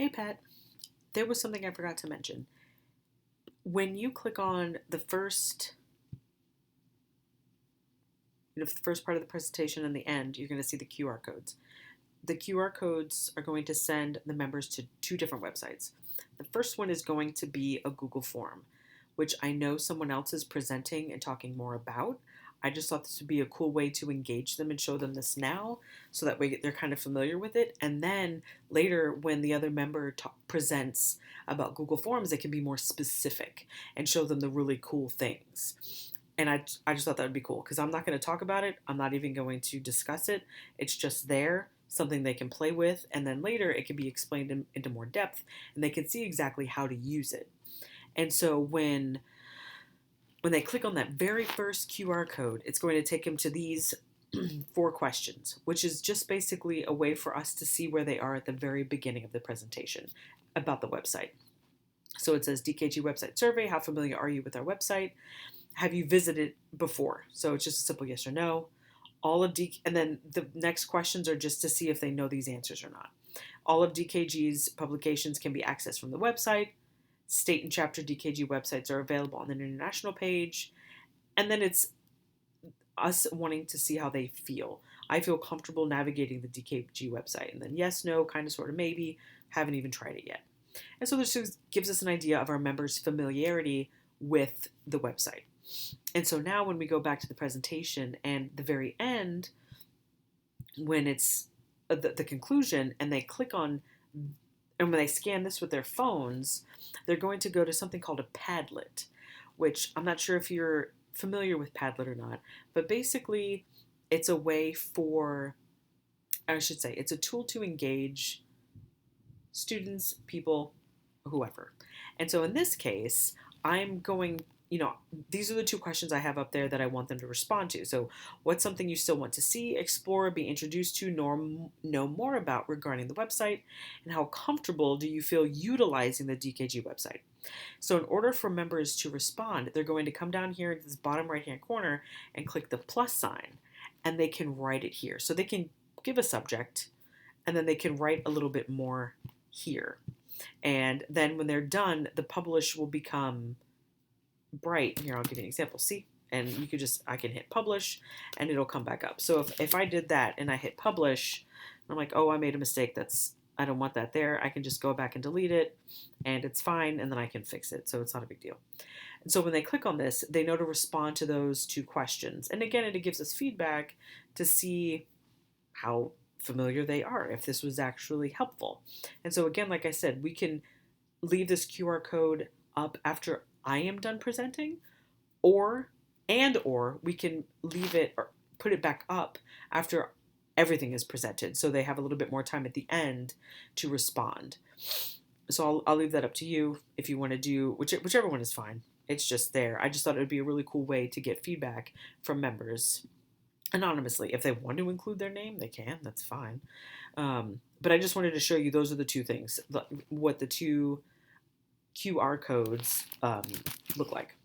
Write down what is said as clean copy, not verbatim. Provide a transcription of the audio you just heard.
Hey Pat, there was something I forgot to mention. When you click on the first part of the presentation and the end, you're going to see the QR codes. The QR codes are going to send the members to two different websites. The first one is going to be a Google form, which I know someone else is presenting and talking more about. I just thought this would be a cool way to engage them and show them this now so that way they're kind of familiar with it. And then later, when the other member presents about Google Forms, it can be more specific and show them the really cool things. And I just thought that would be cool because I'm not going to talk about it. I'm not even going to discuss it. It's just there, something they can play with. And then later, it can be explained into more depth and they can see exactly how to use it. And so when they click on that very first QR code, it's going to take them to these four questions, which is just basically a way for us to see where they are at the very beginning of the presentation about the website. So it says DKG website survey. How familiar are you with our website? Have you visited before? So it's just a simple yes or no. And then the next questions are just to see if they know these answers or not. All of DKG's publications can be accessed from the website. State and chapter DKG websites are available on the international page. And then it's us wanting to see how they feel. I feel comfortable navigating the DKG website. And then yes, no, kind of, sort of, maybe. Haven't even tried it yet. And so this just gives us an idea of our members' familiarity with the website. And so now when we go back to the presentation and the very end, when it's the conclusion and they click on, and when they scan this with their phones, they're going to go to something called a Padlet, which I'm not sure if you're familiar with Padlet or not, but basically it's a way it's a tool to engage students, people, whoever. And so in this case, I'm going, these are the two questions I have up there that I want them to respond to. So, what's something you still want to see, explore, be introduced to, know more about regarding the website, and how comfortable do you feel utilizing the DKG website? So, in order for members to respond, they're going to come down here in this bottom right hand corner and click the plus sign, and they can write it here. So, they can give a subject, and then they can write a little bit more here. And then when they're done, the publish will become bright. Here, I'll give you an example. See? And I can hit publish and it'll come back up. So if I did that and I hit publish, I'm like, oh, I made a mistake. I don't want that there. I can just go back and delete it and it's fine. And then I can fix it. So it's not a big deal. And so when they click on this, they know to respond to those two questions. And again, it gives us feedback to see how familiar they are, if this was actually helpful. And so again, like I said, we can leave this QR code up after I am done presenting, or we can leave it or put it back up after everything is presented, so they have a little bit more time at the end to respond. So I'll leave that up to you if you want to do whichever one is fine. It's just there. I just thought it would be a really cool way to get feedback from members anonymously. If they want to include their name, they can. That's fine. But I just wanted to show you those are the two things, what the two QR codes look like.